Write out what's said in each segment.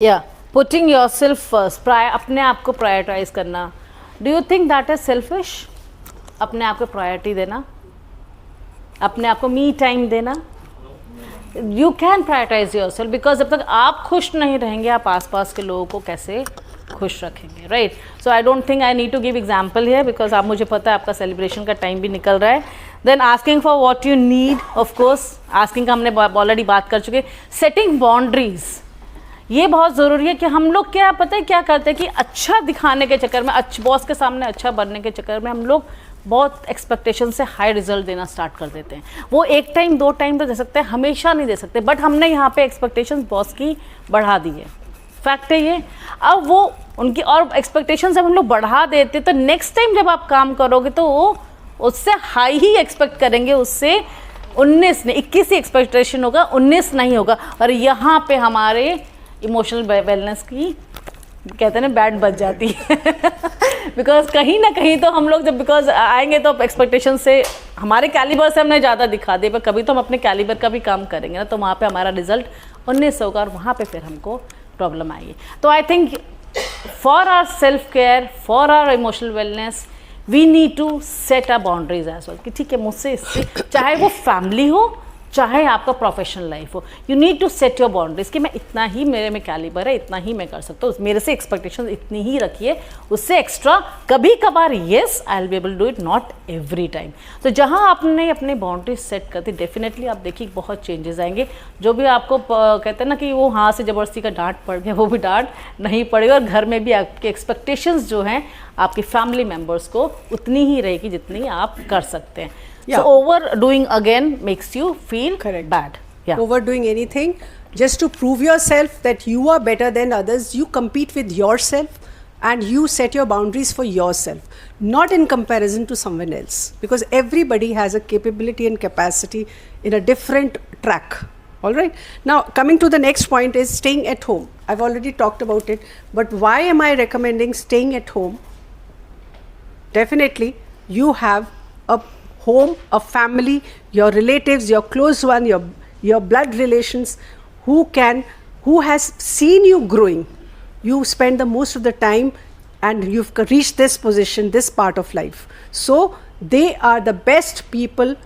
या putting yourself first, अपने आप को प्रायोरिटाइज करना, do you think that is selfish? अपने आप को प्रायोरिटी देना, अपने आप को मी टाइम देना. You can prioritize yourself, because जब तक आप खुश नहीं रहेंगे आप आसपास के लोगों को कैसे खुश रखेंगे, right? So I don't think I need to give example here, because आप, मुझे पता है आपका सेलिब्रेशन का टाइम भी निकल रहा है. Then asking for what you need, of course asking का हमने ऑलरेडी बात कर चुके. सेटिंग बाउंड्रीज, ये बहुत ज़रूरी है कि हम लोग क्या पता है क्या करते हैं कि अच्छा दिखाने के चक्कर में, बॉस के सामने अच्छा बनने के चक्कर में हम लोग बहुत एक्सपेक्टेशन से हाई रिजल्ट देना स्टार्ट कर देते हैं. वो एक टाइम 2 टाइम तो दे सकते हैं, हमेशा नहीं दे सकते. बट हमने यहाँ पे एक्सपेक्टेशंस बॉस की बढ़ा दी है, फैक्ट है ये. अब वो उनकी और एक्सपेक्टेशन जब हम लोग बढ़ा देते तो नेक्स्ट टाइम जब आप काम करोगे तो वो उससे हाई ही एक्सपेक्ट करेंगे, उससे 19 नहीं 21 ही एक्सपेक्टेशन होगा, 19 नहीं होगा. और यहाँ पे हमारे इमोशनल वेलनेस की कहते हैं ना बैट बच जाती है. बिकॉज कहीं ना कहीं तो हम लोग जब बिकॉज आएंगे तो एक्सपेक्टेशन से हमारे कैलिबर से हमने ज़्यादा दिखा दे, पर कभी तो हम अपने कैलिबर का भी काम करेंगे ना, तो वहाँ पे हमारा रिजल्ट 19 होगा और वहाँ पे फिर हमको प्रॉब्लम आएगी. तो I think for our self care, for our emotional wellness, we need to set a boundaries as well कि ठीक है मुझसे इससे, चाहे वो फैमिली हो चाहे आपका प्रोफेशनल लाइफ हो, you need to set your boundaries कि मैं इतना ही मेरे में कैलिबर है, इतना ही मैं कर सकता हूँ, मेरे से एक्सपेक्टेशन इतनी ही रखिए, उससे एक्स्ट्रा कभी कभार yes I will be able to do it, not every time. तो जहाँ आपने अपने बाउंड्रीज सेट कर दी, डेफिनेटली आप देखिए बहुत चेंजेस आएंगे. जो भी आपको कहते हैं ना कि वो हाँ से ज़बरदस्ती का डांट पड़ गया, वो भी डांट नहीं पड़ेगा. और घर में भी आपके एक्सपेक्टेशंस जो हैं आपकी फैमिली मेम्बर्स को उतनी ही रहेगी जितनी आप कर सकते हैं. Yeah. So overdoing again makes you feel bad. Yeah. Overdoing anything just to prove yourself that you are better than others, you compete with yourself and you set your boundaries for yourself, not in comparison to someone else, because everybody has a capability and capacity in a different track. All right. Now coming to the next point is staying at home. I've already talked about it, but why am I recommending staying at home? Definitely you have a home, a family, your relatives, your close one, your blood relations who has seen you growing. You spend the most of the time and you've reached this position, this part of life. So they are the best people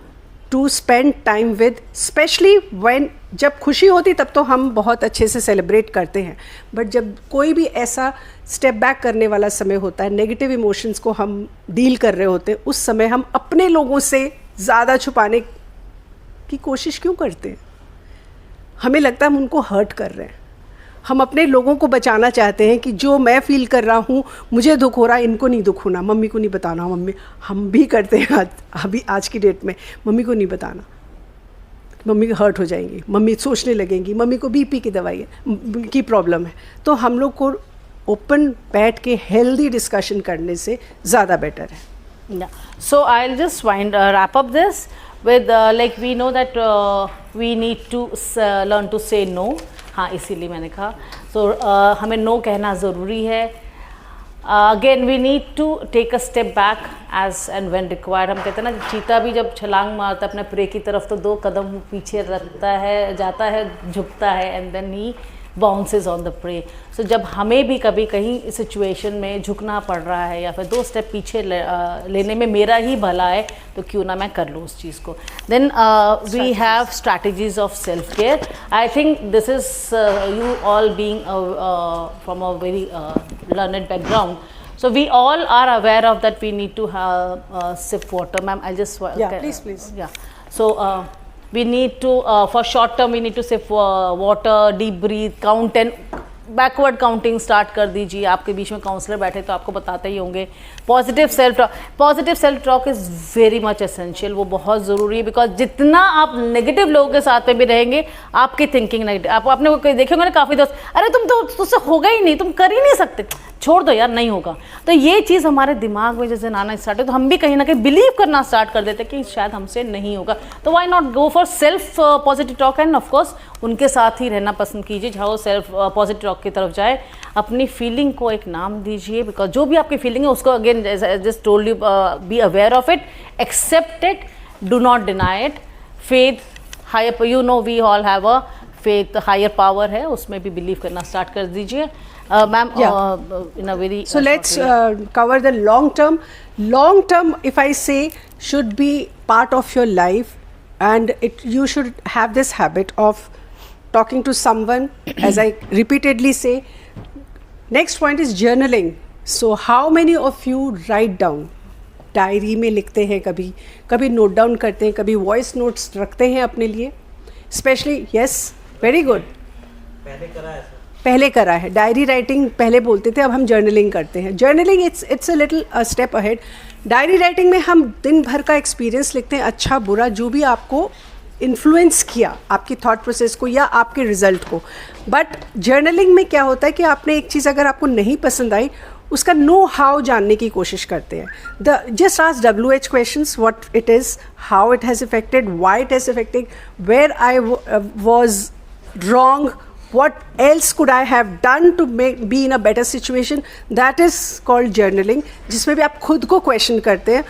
to spend time with, especially when जब खुशी होती तब तो हम बहुत अच्छे से celebrate करते हैं, बट जब कोई भी ऐसा स्टेप बैक करने वाला समय होता है, नेगेटिव इमोशंस को हम डील कर रहे होते हैं, उस समय हम अपने लोगों से ज़्यादा छुपाने की कोशिश क्यों करते हैं? हमें लगता है हम उनको हर्ट कर रहे हैं. हम अपने लोगों को बचाना चाहते हैं कि जो मैं फील कर रहा हूँ, मुझे दुख हो रहा है, इनको नहीं दुख होना, मम्मी को नहीं बताना. मम्मी हम भी करते हैं अभी आज की डेट में, मम्मी को नहीं बताना, मम्मी हर्ट हो जाएंगी, मम्मी सोचने लगेंगी, मम्मी को बीपी की दवाई की प्रॉब्लम है. तो हम लोग को ओपन बैठ के हेल्दी डिस्कशन करने से ज़्यादा बेटर है. So I'll just wrap up this with like we know that we need to learn to say no. हाँ, इसीलिए मैंने कहा so हमें no कहना ज़रूरी है. Again we need to take a step back as and when required. हम कहते हैं ना चीता भी जब छलांग मारता है अपने प्रे की तरफ तो 2 कदम पीछे रखता है, जाता है, झुकता है, and then he bounces on the prey. So जब हमें भी कभी कहीं सिचुएशन में झुकना पड़ रहा है या फिर 2 स्टेप पीछे लेने में मेरा ही भला है तो क्यों ना मैं कर लूँ उस चीज़ को. Then we have strategies of self care. I think this is you all being from a very learned background, so we all are aware of that we need to have sip water. Ma'am, I'll just please. Yeah. So we need to for short term we need to sip water, deep breathe, count and backward counting start कर दीजिए. आपके बीच में counsellor बैठे तो आपको बताते ही होंगे. Positive self talk is very much essential. वो बहुत ज़रूरी है बिकॉज जितना आप नेगेटिव लोगों के साथ में भी रहेंगे आपकी थिंकिंग नेगेटिव. आपने देखे होंगे ना काफ़ी दोस्त, अरे तुम तो तुझसे होगा ही नहीं, तुम कर ही नहीं सकते, छोड़ दो यार, नहीं होगा. तो ये चीज़ हमारे दिमाग में जैसे आना स्टार्ट है तो हम भी कहीं ना कहीं बिलीव करना स्टार्ट कर देते हैं कि शायद हमसे नहीं होगा. तो why not go for self positive talk and of course उनके साथ ही रहना पसंद कीजिए जहाँ वो सेल्फ पॉजिटिव टॉक की तरफ जाए. अपनी फीलिंग को एक नाम दीजिए बिकॉज जो भी आपकी फीलिंग है उसको again just told you be aware of it, accept it, do not deny it. Faith high, you know we all have a faith higher power है उसमें भी बिलीव करना स्टार्ट कर दीजिए ma'am in a very So let's cover the long term. Long term, if I say, should be part of your life, and you should have this habit of talking to someone, as I repeatedly say. Next point is journaling. So how many of you write down? Diary में लिखते हैं, कभी कभी note down करते हैं, कभी voice notes रखते हैं अपने लिए. Specially yes, very good. पहले करा है डायरी राइटिंग, पहले बोलते थे, अब हम जर्नलिंग करते हैं. Journaling it's a little step ahead. Diary writing में हम दिन भर का एक्सपीरियंस लिखते हैं, अच्छा बुरा, जो भी आपको इन्फ्लुएंस किया आपकी थॉट प्रोसेस को या आपके रिजल्ट को. बट जर्नलिंग में क्या होता है कि आपने एक चीज़ अगर आपको नहीं पसंद आई, उसका नो हाउ जानने की कोशिश करते हैं. Just ask WH questions, what it is, how it has affected, why it has affected, where I was wrong, what else could I have done to be in a better situation. That is called journaling, जिसमें भी आप खुद को question करते हैं,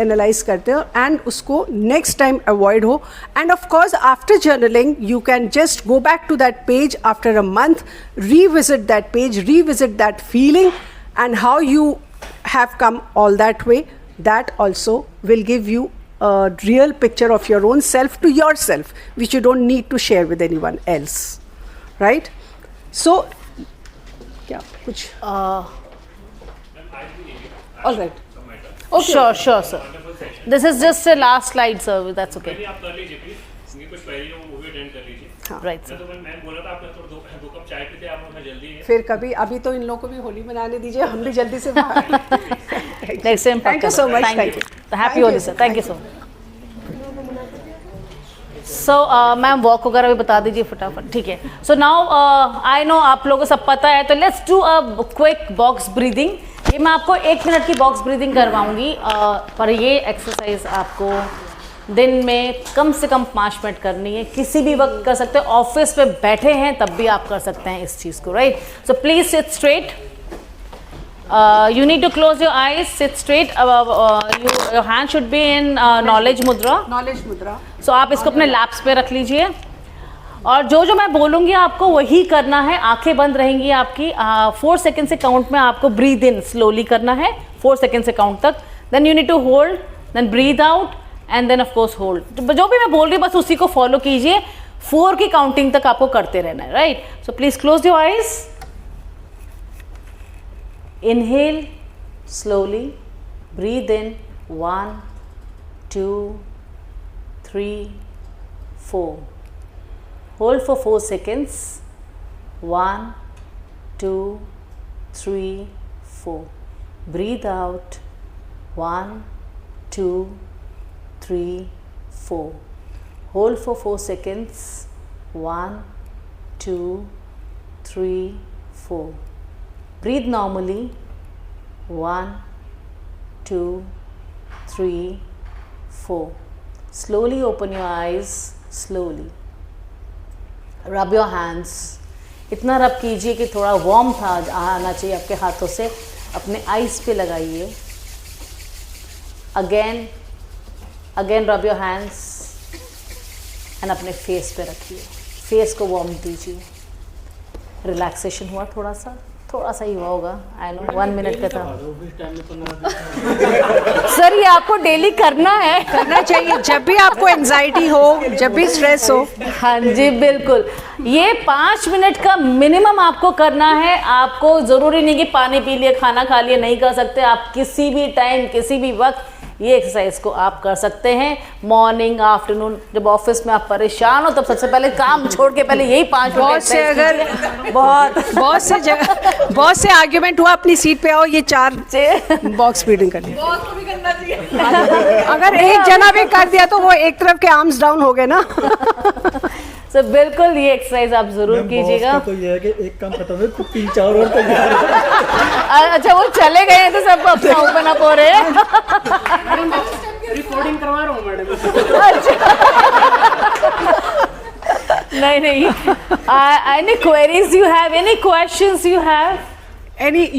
analyse करते हैं and उसको नेक्स्ट टाइम अवॉइड हो. And of course after journaling you can just go back to that page after a month, revisit that page, revisit that feeling and how you have come all that way. That also will give you a real picture of your own self to yourself, which you don't need to share with anyone else. Right? So, क्या कुछ? All right. Okay. Sure, sir. This is just a last slide, sir. That's okay. आप कर लीजिए please, क्योंकि कुछ पहले वो भी अटेंड कर लीजिए. Right, sir. तो मैं बोला था आपने तो 2 कप चाय पीते, आप मैं जल्दी है. फिर कभी अभी तो इन लोगों को भी होली मनाने दीजिए, हम भी जल्दी से बाहर. Next time. Thank you so much. Thank you. Happy Holi, sir. Thank you so much. So ma'am walk वगैरह भी बता दीजिए फटाफट. ठीक है. सो नाउ आई नो आप लोगों को सब पता है, तो let's do a quick box breathing. ये मैं आपको 1 मिनट की बॉक्स ब्रीदिंग करवाऊंगी, पर ये एक्सरसाइज आपको दिन में कम से कम 5 मिनट करनी है. किसी भी वक्त कर सकते हैं, ऑफिस पे बैठे हैं तब भी आप कर सकते हैं इस चीज़ को. Right. So please sit straight. You need to close your eyes, sit straight. Your hand should be in knowledge mudra. Knowledge mudra. So आप इसको अपने लैप्स पे रख लीजिए और जो जो मैं बोलूँगी आपको वही करना है. आंखें बंद रहेंगी आपकी. 4 सेकेंड से काउंट में आपको ब्रीद इन स्लोली करना है, 4 सेकेंड से काउंट तक. Then you need to hold, then breathe out and then of course hold. जो भी मैं बोल रही हूँ बस उसी को फॉलो कीजिए. 4 की काउंटिंग तक आपको करते रहना है. Right. So please close your eyes. Inhale slowly, breathe in 1, 2, 3, 4. Hold for 4 seconds. 1, 2, 3, 4. Breathe out 1, 2, 3, 4. Hold for 4 seconds. 1, 2, 3, 4. Breathe normally. 1, 2, 3, 4. Slowly open your eyes. Slowly. Rub your hands. इतना रब कीजिए कि थोड़ा वार्म आना चाहिए आपके हाथों से. अपने आईज पे लगाइए. Again rub your hands and अपने फेस पे रखिए. फेस को वार्म दीजिए. रिलैक्सेशन हुआ, थोड़ा सा ही हुआ होगा. आई नो 1 मिनट का था. सर ये आपको डेली करना है. करना चाहिए जब भी आपको एंजाइटी हो, जब भी स्ट्रेस हो. हाँ जी बिल्कुल. ये 5 मिनट का मिनिमम आपको करना है. आपको ज़रूरी नहीं कि पानी पी लिए, खाना खा लिए नहीं कर सकते. आप किसी भी टाइम, किसी भी वक्त ये एक्सरसाइज को आप कर सकते हैं. मॉर्निंग, आफ्टरनून, जब ऑफिस में आप परेशान हो तब सबसे पहले काम छोड़ के पहले यही 5 मिनट. बहुत से अगर बहुत से आर्ग्यूमेंट हुआ, अपनी सीट पे आओ, ये 4 बॉक्स ब्रीदिंग कर लिया. अगर एक जना भी कर दिया तो वो एक तरफ के आर्म्स डाउन हो गए ना. तो बिल्कुल ये एक्सरसाइज आप जरूर कीजिएगा. तो ये है कि एक काम खत्म है, 3-4 और तैयार. अच्छा वो चले गए हैं तो सब अपना ओपन अप हो रहे हैं. रिकॉर्डिंग करवा रहा हूँ मैडम. नहीं. Any queries you have? Any questions you have?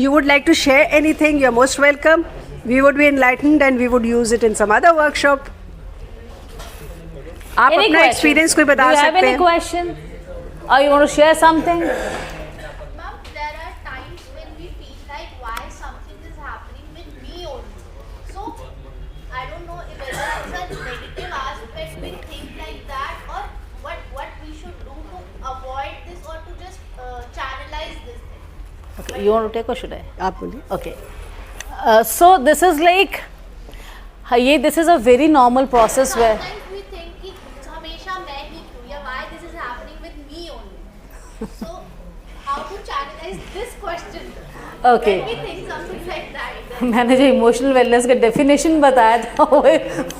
You would like to share anything? You're most welcome. We would be enlightened and we would use it in some other workshop. आप अपना experience कोई बता सकते हैं. Any question? You want to share something? Ma'am, there are times when we feel like why something is happening with me only. So, I don't know if whether it's a negative aspect we think like that, or what we should do to avoid this, or to just channelize this thing. Okay, you want to take or should I? आप बोलिए. Okay. So this is like, this is a very normal process where. Sometimes we think कि हमेशा मैं ही क्यों, या why this is happening with me only. So, how to channelize this question? Okay. When we think something like that. मैंने जो emotional wellness का definition बताया था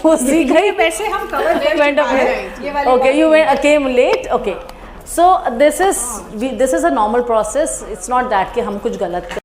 वो सीख गई. वैसे हम cover कर चुके हैं. ये वाली Okay, you came late. Okay. So this is a normal process. It's not that कि हम कुछ गलत